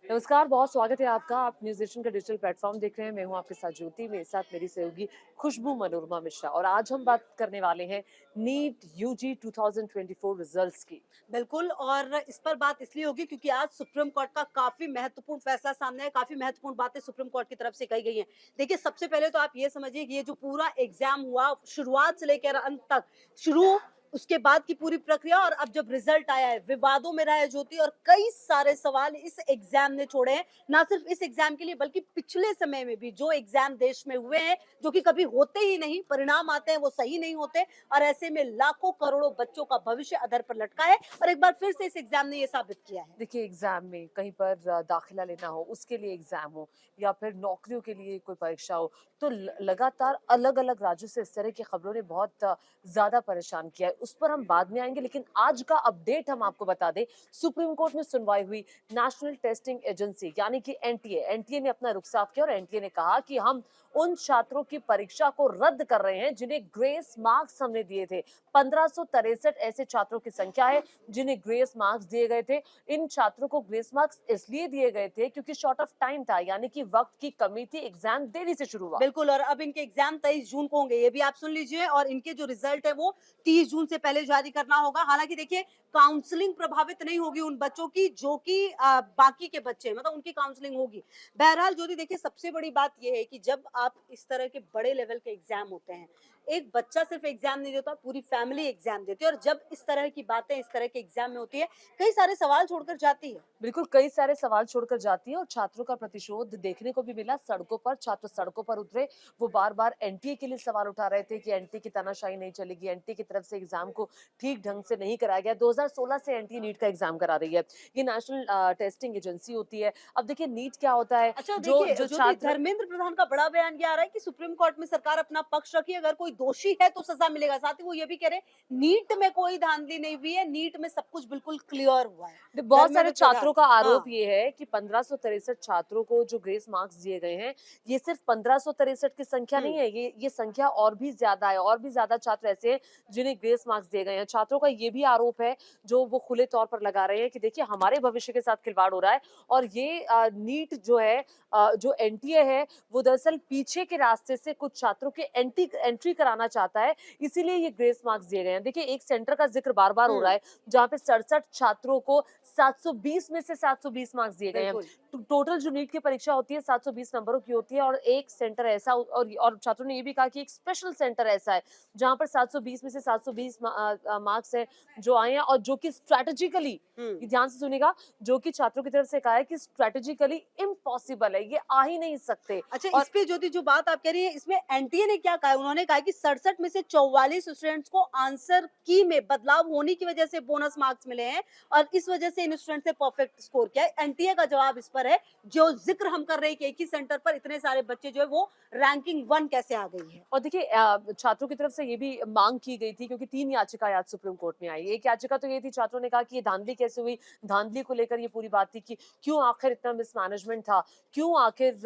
नमस्कार, बहुत स्वागत है आपका। आप न्यूज़ नेशन का डिजिटल प्लेटफ़ॉर्म देख रहे हैं। मैं हूँ आपके साथ ज्योति, मेरे साथ मेरी सहयोगी खुशबू मनोरमा मिश्रा और आज हम बात करने वाले हैं नीट यूजी 2024 रिजल्ट्स की। बिल्कुल। और इस पर बात इसलिए होगी क्योंकि आज सुप्रीम कोर्ट का काफी महत्वपूर्ण फैसला सामने है, काफी महत्वपूर्ण बातें सुप्रीम कोर्ट की तरफ से कही गई हैं। देखिए, सबसे पहले तो आप ये समझिए कि ये जो पूरा एग्जाम हुआ, शुरुआत से लेकर अंत तक, शुरू उसके बाद की पूरी प्रक्रिया और अब जब रिजल्ट आया है, विवादों में रहा है ज्योति, और कई सारे सवाल इस एग्जाम ने छोड़े हैं। ना सिर्फ इस एग्जाम के लिए बल्कि पिछले समय में भी जो एग्जाम देश में हुए हैं, जो कि कभी होते ही नहीं, परिणाम आते हैं वो सही नहीं होते, और ऐसे में लाखों करोड़ों बच्चों का भविष्य अधर पर लटका है। और एक बार फिर से इस एग्जाम ने ये साबित किया है। देखिए एग्जाम में कहीं पर दाखिला लेना हो उसके लिए एग्जाम हो या फिर नौकरियों के लिए कोई परीक्षा हो तो लगातार अलग अलग राज्यों से इस तरह की खबरों ने बहुत ज्यादा परेशान किया है। उस पर हम बाद में आएंगे, लेकिन आज का अपडेट हम आपको बता दें। सुप्रीम कोर्ट में सुनवाई हुई। नेशनल टेस्टिंग एजेंसी यानी कि एनटीए ने अपना रुख साफ किया और एनटीए ने कहा कि हम उन छात्रों की परीक्षा को रद्द कर रहे हैं जिन्हें ग्रेस मार्क्स हमने दिए थे। 1563 ऐसे छात्रों की संख्या है जिन्हें ग्रेस मार्क्स दिए गए थे। इन छात्रों को ग्रेस मार्क्स इसलिए दिए गए थे क्योंकि शॉर्ट ऑफ टाइम था, यानी कि वक्त की कमी थी, एग्जाम देरी से शुरू हुआ। बिल्कुल। और अब इनके एग्जाम 23 जून को होंगे, ये भी आप सुन लीजिए। और इनके जो रिजल्ट है वो 30 जून से पहले जारी करना होगा। हालांकि देखिए, काउंसलिंग प्रभावित नहीं होगी उन बच्चों की जो कि बाकी के बच्चे हैं, मतलब उनकी काउंसलिंग होगी। बहरहाल ज्योति, देखिए, सबसे बड़ी बात यह है कि जब आप इस तरह के बड़े लेवल के एग्जाम होते हैं, एक बच्चा सिर्फ एग्जाम नहीं देता, पूरी फैमिली एग्जाम देती है। और जब इस तरह की बातें इस तरह के एग्जाम में होती है, कई सारे सवाल छोड़कर जाती है। बिल्कुल, कई सारे सवाल छोड़कर जाती है और छात्रों का प्रतिशोध देखने को भी मिला। सड़कों पर छात्र सड़कों पर उतरे। वो बार-बार एनटीए के लिए सवाल उठा रहे थे कि एनटीए की तानाशाही नहीं चलेगी, एनटीए की तरफ से एग्जाम को ठीक ढंग से नहीं कराया गया। 2016 से एनटीए नीट का एग्जाम करा रही है। ये नेशनल टेस्टिंग एजेंसी होती है। अब देखिए नीट क्या होता है, अच्छा, जो देखिए जो ज्योति, छात्र धर्मेंद्र प्रधान का बड़ा बयान ये आ रहा है कि सुप्रीम कोर्ट में सरकार अपना पक्ष रखी, अगर कोई दोषी है तो सजा मिलेगा। साथ ही वो ये भी कह रहे हैं नीट में कोई धांधली नहीं हुई है, नीट में सब कुछ बिल्कुल क्लियर हुआ है। बहुत सारे धर्मेंद्र छात्रों प्रधान। का आरोप हाँ। ये है कि 1563 छात्रों को जो ग्रेस मार्क्स दिए गए हैं, ये सिर्फ 1563 की संख्या नहीं हम्म। है, ये संख्या और भी ज्यादा है। और भी ज्यादा छात्र ऐसे हैं जिन्हें ग्रेस मार्क्स दिए गए हैं। छात्रों का ये भी आरोप है, जो वो खुले तौर पर लगा रहे हैं, कि देखिए हमारे भविष्य के साथ खिलवाड़ हो रहा है। और ये नीट जो है, जो एनटीए है, वो दरअसल पीछे के रास्ते से कुछ छात्रों के एंट्री कराना चाहता है, इसीलिए ये ग्रेस मार्क्स दिए गए हैं। देखिए एक सेंटर का जिक्र बार बार हो रहा हम्म। है जहाँ पे 67 छात्रों को 720 में से 720 मार्क्स दिए गए हैं। बिल्कुल। टोटल जो नीट की परीक्षा होती है 720 नंबरों की होती है और एक सेंटर ऐसा, और छात्रों ने ये भी कहा कि एक स्पेशल सेंटर ऐसा है जहां पर 720 में से 720 मार्क्स है जो आए हैं, और जो कि स्ट्रेटेजिकली, हम्म। ध्यान से सुनिएगा, जो कि छात्रों की तरफ से कहा है कि स्ट्रेटेजिकली इम्पॉसिबल है, ये आ ही नहीं सकते। अच्छा, और इस पे ज्योति जो बात आप कह रही है, इसमें एनटीए ने क्या कहा है? उन्होंने कहा है कि 67 में से 44 स्टूडेंट्स को आंसर की में बदलाव होने की वजह से बोनस मार्क्स मिले हैं, और इस वजह से इन स्टूडेंट्स ने परफेक्ट स्कोर किया है। एनटीए का जवाब इस पर है, जो जिक्र हम कर रहे हैं कि एक ही सेंटर पर इतने सारे बच्चे जो है वो रैंकिंग 1 कैसे आ गई है। और देखिए छात्रों की तरफ से ये भी मांग की गई थी, क्योंकि 3 याचिकाएं आज सुप्रीम कोर्ट में आई। एक याचिका तो ये थी, छात्रों ने कहा कि ये धांधली कैसे हुई, धांधली को लेकर ये पूरी बात थी कि क्यों आखिर इतना मिसमैनेजमेंट था, क्यों आखिर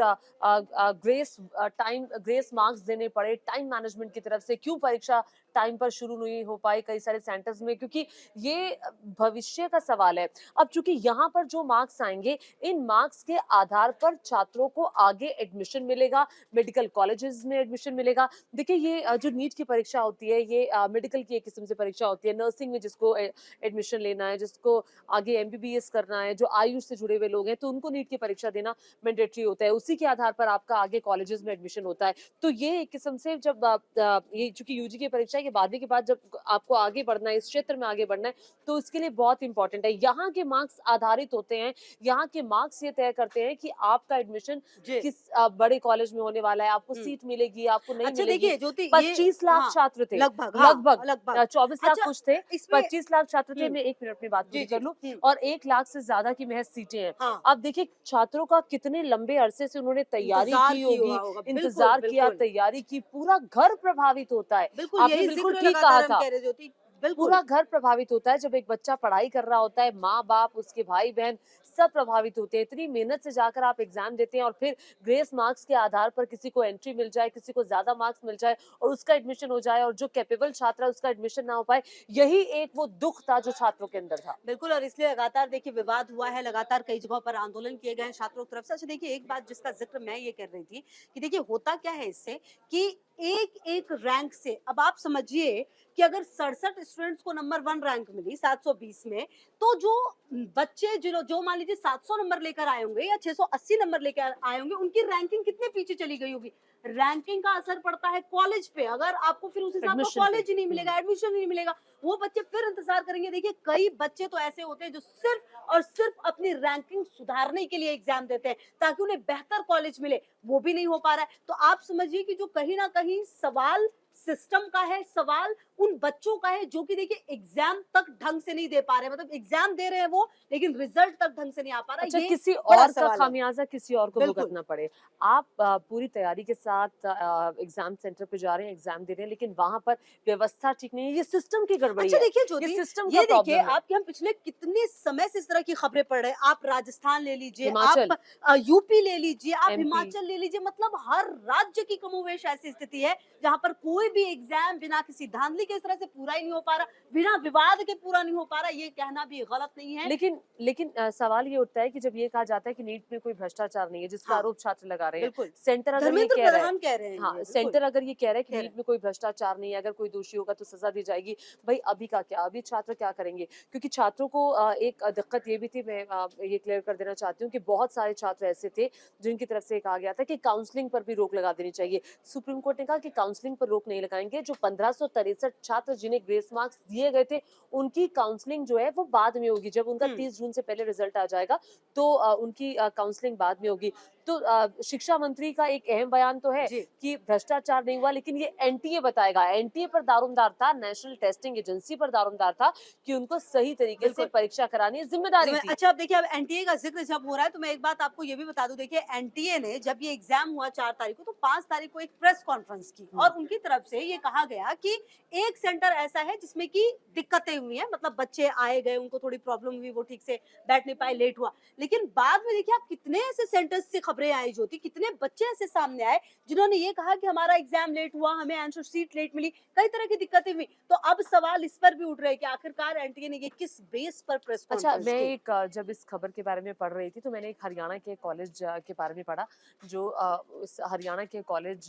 ग्रेस मार्क्स देने पड़े टाइम मैनेजमेंट की तरफ से, क्यों परीक्षा टाइम पर शुरू नहीं हो पाई कई सारे सेंटर्स में, क्योंकि ये भविष्य का सवाल है। अब चूंकि यहाँ पर जो मार्क्स आएंगे, इन मार्क्स के आधार पर छात्रों को आगे एडमिशन मिलेगा, मेडिकल कॉलेजेस में एडमिशन मिलेगा। देखिए ये जो नीट की परीक्षा होती है, ये मेडिकल की एक किस्म से परीक्षा होती है। नर्सिंग में जिसको एडमिशन लेना है, जिसको आगे एमबीबीएस करना है, जो आयुष से जुड़े हुए लोग हैं, तो उनको नीट की परीक्षा देना मैंडेटरी होता है। उसी के आधार पर आपका आगे कॉलेजेस में एडमिशन होता है। तो ये एक किस्म से जब ये चूंकि यूजी की परीक्षा के बाद जब आपको आगे बढ़ना है, इस क्षेत्र में आगे बढ़ना है, तो इसके लिए बहुत इंपॉर्टेंट है। यहाँ के मार्क्स आधारित होते हैं, यहाँ के मार्क्स ये तय करते हैं कि आपका एडमिशन जी। किस बड़े कॉलेज में होने वाला है, आपको हम्म। सीट मिलेगी, आपको नहीं अच्छा, मिलेगी। देखिए ज्योति, ये 25 लाख हाँ, छात्र थे, लगभग, लगभग हाँ, लगभग। 24 लाख अच्छा, कुछ थे, इसमें 25 लाख छात्र थे। हम्म। मैं 1 मिनट में बात जी पूरी जी। कर लूं। और 1 लाख से ज्यादा की महज सीटें हैं। हाँ। अब देखिए छात्रों का कितने लंबे अरसे से उन्होंने तैयारी इंतजार की किया होगी, हुआ होगा, बिल्कुल इंतजार किया, बिल्कुल। तैयारी की, पूरा घर प्रभावित होता है। बिल्कुल, आपने यही बिल्कुल ज़िक्र ठीक कहा लगातार हम था। कह रहे ज्योति, बिल्कुल। पूरा घर प्रभावित होता है जब एक बच्चा पढ़ाई कर रहा होता है, माँ-बाप, उसके भाई-बहन सब प्रभावित होते हैं। इतनी मेहनत से जाकर आप एग्जाम देते हैं और फिर ग्रेस मार्क्स के आधार पर किसी को एंट्री मिल जाए, किसी को ज्यादा मार्क्स मिल जाए और उसका एडमिशन हो जाए, और जो कैपेबल छात्र है उसका एडमिशन ना हो पाए, यही एक वो दुख था जो छात्रों के अंदर था। बिल्कुल, और इसलिए लगातार देखिए विवाद हुआ है, लगातार कई जगहों पर आंदोलन किए गए हैं छात्रों की तरफ से। अच्छा देखिए, एक बात जिसका ज़िक्र मैं ये कर रही थी कि देखिए होता क्या है इससे कि एक-एक रैंक से अब आप समझिए कि अगर 67 स्टूडेंट्स को नंबर 1 रैंक मिली 720 में, तो जो बच्चे जो मान लीजिए 700 नंबर लेकर आए होंगे या 680 नंबर लेकर आए होंगे, उनकी रैंकिंग कितने पीछे चली गई होगी। रैंकिंग का असर पड़ता है कॉलेज पे, अगर आपको फिर उस हिसाब का एडमिशन पे। कॉलेज ही नहीं मिलेगा, एडमिशन ही नहीं मिलेगा, वो बच्चे फिर इंतजार करेंगे। देखिए कई बच्चे तो ऐसे होते हैं जो सिर्फ और सिर्फ अपनी रैंकिंग सुधारने के लिए एग्जाम देते हैं ताकि उन्हें बेहतर कॉलेज मिले, वो भी नहीं हो पा रहा है। तो आप समझिए कि जो कहीं ना कहीं सवाल सिस्टम का है, सवाल उन बच्चों का है जो कि देखिए एग्जाम तक ढंग से नहीं दे पा रहे, मतलब एग्जाम दे रहे हैं वो लेकिन रिजल्ट तक ढंग से नहीं आ पा रहा। अच्छा, ये किसी बड़ा और का सवाल है। खामियाजा किसी और को बिल्कुल। भुगतना पड़े। आप पूरी तैयारी के साथ एग्जाम सेंटर पे जा रहे हैं, एग्जाम दे रहे हैं, लेकिन वहां पर व्यवस्था ठीक नहीं है। ये सिस्टम की गड़बड़ी अच्छा है, देखिए ये ज्योति, सिस्टम का ये देखिए प्रॉब्लम है। आपके हम पिछले कितने समय से इस तरह की खबरें पढ़ रहे हैं। आप राजस्थान ले लीजिए, हिमाचल, आप यूपी ले लीजिए, आप एमपी। हिमाचल ले लीजिए, मतलब हर राज्य की कमोवेश ऐसी स्थिति है जहां पर कोई भी एग्जाम बिना किसी धांधली के इस तरह से पूरा ही नहीं हो पा रहा, बिना विवाद के पूरा नहीं हो पा रहा। ये कहना भी गलत नहीं है। लेकिन लेकिन सवाल ये उठता है कि जब ये कहा जाता है कि नीट में कोई भ्रष्टाचार नहीं है, जिसका हाँ, आरोप छात्र लगा रहे हैं, बिल्कुल। सेंटर अगर ये धर्मेंद्र कह रहा है, प्रधान कह रहे हैं हाँ, ये, बिल्कुल सेंटर अगर ये कह रहा है कि कह रहे नीट हैं। में कोई भ्रष्टाचार नहीं है, अगर कोई दोषी होगा तो सजा दी जाएगी, भाई अभी का क्या, अभी छात्र क्या करेंगे? क्योंकि छात्रों को एक दिक्कत ये भी थी, मैं ये क्लियर कर देना चाहती हूँ कि बहुत सारे छात्र ऐसे थे जिनकी तरफ से कहा गया था कि काउंसलिंग पर भी रोक लगा देनी चाहिए। सुप्रीम कोर्ट ने कहा कि काउंसलिंग पर रोक नहीं लगाएंगे। जो 1563 छात्र जिन्हें ग्रेस मार्क्स दिए गए थे, उनकी काउंसलिंग जो है वो बाद में होगी। जब उनका हुँ, 30 जून से पहले रिजल्ट आ जाएगा तो उनकी काउंसलिंग बाद में होगी। तो शिक्षा मंत्री का एक अहम बयान तो है जी। कि भ्रष्टाचार नहीं हुआ, लेकिन ये एनटीए बताएगा। एनटीए पर दारोमदार था, नेशनल टेस्टिंग एजेंसी पर दारोमदार था कि उनको सही तरीके से बिल्कुल। परीक्षा करानी जिम्मेदारी जिसमें थी। अच्छा अब देखिए, अब एनटीए का ज़िक्र जब हो रहा है तो मैं एक बात आपको ये भी बता दूँ। देखिए एनटीए ने जब ये एग्ज़ाम हुआ 4 तारीख को, तो 5 तारीख को एक प्रेस कॉन्फ्रेंस की हम्म। और उनकी तरफ से ये कहा गया कि एक सेंटर ऐसा है जिसमें कि दिक्कतें हुई हैं, मतलब बच्चे आए गए, उनको थोड़ी प्रॉब्लम हुई, वो ठीक से बैठ नहीं पाए, लेट हुआ। लेकिन बाद में देखिए आप कितने ऐसे सेंटर्स से खबरें आई जो थी, कितने बच्चे ऐसे सामने आए जिन्होंने ये कहा कि हमारा एग्ज़ाम लेट हुआ, हमें आंसर शीट लेट मिली, कई तरह की दिक्कतें हुई। तो अब सवाल इस पर भी उठ रहे हैं कि आखिरकार एनटीए ने ये किस बेस पर प्रेस अच्छा, कॉन्फ्रेंस मैं की? एक जब इस खबर के बारे में पढ़ रही थी तो मैंने एक हरियाणा के कॉलेज के बारे में पढ़ा, जो उस हरियाणा के कॉलेज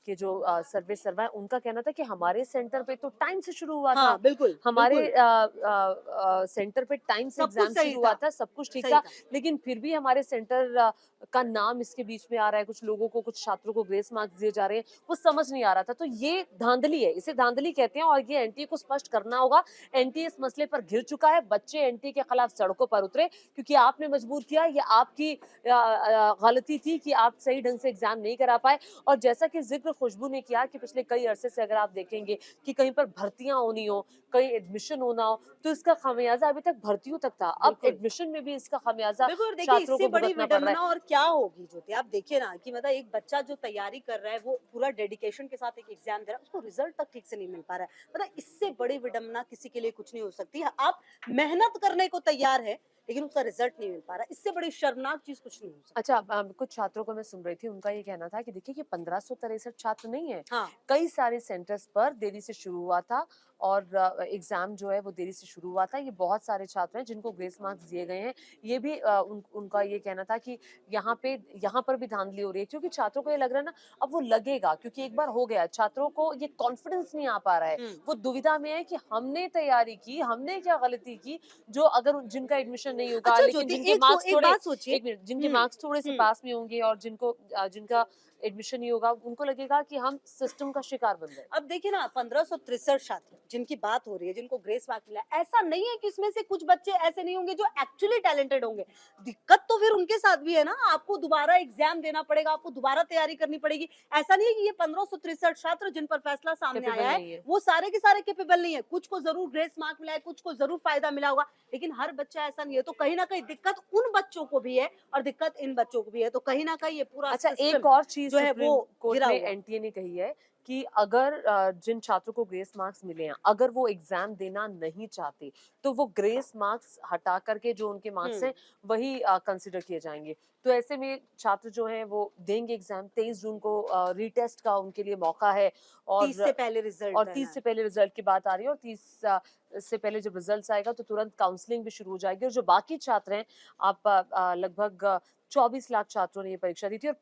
के जो सर्वे है, उनका कहना था कि हमारे सेंटर पे तो टाइम से शुरू हुआ था। हाँ, बिल्कुल, हमारे बिल्कुल। सेंटर पे टाइम से सब कुछ एग्जाम सही शुरू हुआ था, था, सब कुछ ठीक सही था, था। लेकिन फिर भी हमारे सेंटर का नाम इसके बीच में आ रहा है। कुछ लोगों को, कुछ छात्रों को ग्रेस मार्क्स दिए जा रहे हैं, वो समझ नहीं आ रहा था। तो ये धांधली है, इसे धांधली कहते हैं और ये एनटीए को स्पष्ट करना होगा। एनटीए इस मसले पर घिर चुका है, बच्चे एनटीए के खिलाफ सड़कों पर उतरे क्योंकि आपने मजबूर किया, ये आपकी गलती थी कि आप सही ढंग से एग्जाम नहीं करा पाए। और जैसा कि जिक्र खुशबू ने किया कि पिछले कई अरसे से अगर आप देखेंगे कि कहीं पर भर्तियां होनी हो, कहीं एडमिशन होना हो, तो इसका खामियाजा अभी तक भर्तियों तक था, अब बिल्कुल। एडमिशन में भी इसका खामियाजा बिल्कुल, देखिए छात्रों इससे को बड़ी भुगतना पड़ रहा है। विडंबना और क्या होगी ज्योति, आप देखिए ना कि मतलब एक बच्चा जो तैयारी कर रहा है, वो पूरा डेडिकेशन के साथ एक एग्जाम दे रहा है, उसको रिजल्ट तक ठीक से नहीं मिल पा रहा है। मतलब इससे बड़ी विडंबना किसी के लिए कुछ नहीं हो सकती। आप मेहनत करने को तैयार है, लेकिन उसका रिजल्ट नहीं मिल पा रहा। इससे बड़ी शर्मनाक चीज़ कुछ नहीं हो सकती। अच्छा, कुछ छात्रों को मैं सुन रही थी, उनका ये कहना था कि देखिए ये 1563 छात्र नहीं है, हाँ, कई सारे सेंटर्स पर देरी से शुरू हुआ था और एग्जाम जो है वो देरी से शुरू हुआ था। ये बहुत सारे छात्र हैं जिनको ग्रेस मार्क्स दिए गए हैं। ये भी उनका ये कहना था कि यहाँ पर भी धांधली हो रही है, क्योंकि छात्रों को ये लग रहा है ना, अब वो लगेगा क्योंकि एक बार हो गया, छात्रों को ये कॉन्फिडेंस नहीं आ पा रहा है। हुँ। वो दुविधा में है कि हमने तैयारी की, हमने क्या गलती की, जो अगर जिनका एडमिशन नहीं होगा, अच्छा लेकिन ज्योति, जिनके मार्क्स एक थोड़े, बात सोचिए। एक मिनट, जिनके हुँ, मार्क्स थोड़े से हुँ। पास में होंगे और जिनका एडमिशन नहीं होगा, उनको लगेगा कि हम सिस्टम का शिकार बन गए। अब देखिए ना 1563 छात्र जिनकी बात हो रही है, जिनको ग्रेस मार्क मिला है, ऐसा नहीं है कि इसमें से कुछ बच्चे ऐसे नहीं होंगे जो एक्चुअली टैलेंटेड होंगे। दिक्कत तो फिर उनके साथ भी है ना, आपको दोबारा एग्जाम देना पड़ेगा, आपको दोबारा तैयारी करनी पड़ेगी। ऐसा नहीं है कि ये 1563 छात्र जिन पर फैसला सामने कैपेबल आया है नहीं है। वो सारे के सारे कैपेबल नहीं है। कुछ को जरूर ग्रेस मार्क मिला है, कुछ को जरूर फायदा मिला होगा, लेकिन हर बच्चा ऐसा नहीं है। तो कहीं ना कहीं दिक्कत उन बच्चों को भी है और दिक्कत इन बच्चों को भी है। तो कहीं ना कहीं ये पूरा अच्छा, सिस्टम एक और चीज जो है वो सुप्रीम कोर्ट गिरा ने हुआ। एनटीए ने कही है कि अगर जिन छात्रों को ग्रेस मार्क्स मिले हैं, अगर वो एग्जाम देना नहीं चाहते, तो वो ग्रेस मार्क्स हटा करके जो उनके मार्क्स हुँ, हैं, वही कंसिडर किए जाएंगे। तो ऐसे में छात्र जो हैं वो देंगे एग्जाम। 23 जून को रीटेस्ट का उनके लिए मौका है 30 और से पहले रिजल्ट और देना 30 है। से पहले रिजल्ट की बात आ रही है और 30 से पहले जब रिजल्ट्स आएगा तो तुरंत काउंसलिंग भी शुरू हो जाएगी और जो बाकी छात्र हैं, आप लगभग 24 लाख छात्रों ने ये परीक्षा दी थी और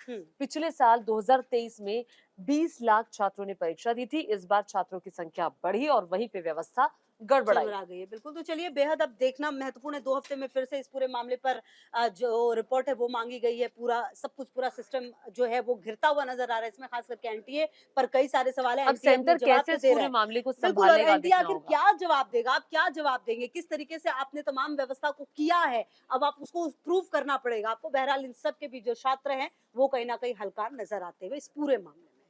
हुँ। पिछले साल 2023 में 20 लाख छात्रों ने परीक्षा दी थी। इस बार छात्रों की संख्या बढ़ी और वहीं पे व्यवस्था गड़बड़ाई। चरमरा गई है, बिल्कुल। तो चलिए बेहद अब देखना महत्वपूर्ण है, 2 हफ्ते में फिर से इस पूरे मामले पर जो रिपोर्ट है वो माँगी गई है, पूरा सब कुछ पूरा सिस्टम जो है वो घिरता हुआ नज़र आ रहा है इसमें, ख़ास करके एनटीए पर कई सारे सवाल हैं, अब एनटीए अपने सेंटर जवाब कैसे तो इस दे रहा पूरे है। मामले को बिल्कुल, और संभालेगा एनटीए देखना आखिर होगा। क्या जवाब देगा, आप क्या जवाब देंगे, किस तरीके से आपने तमाम व्यवस्था को किया है, अब आप उसको प्रूव करना पड़ेगा आपको। बहरहाल इन सब के बीच जो छात्र हैं, वो कहीं न कहीं हलकान नज़र आते हुए इस पूरे मामले में।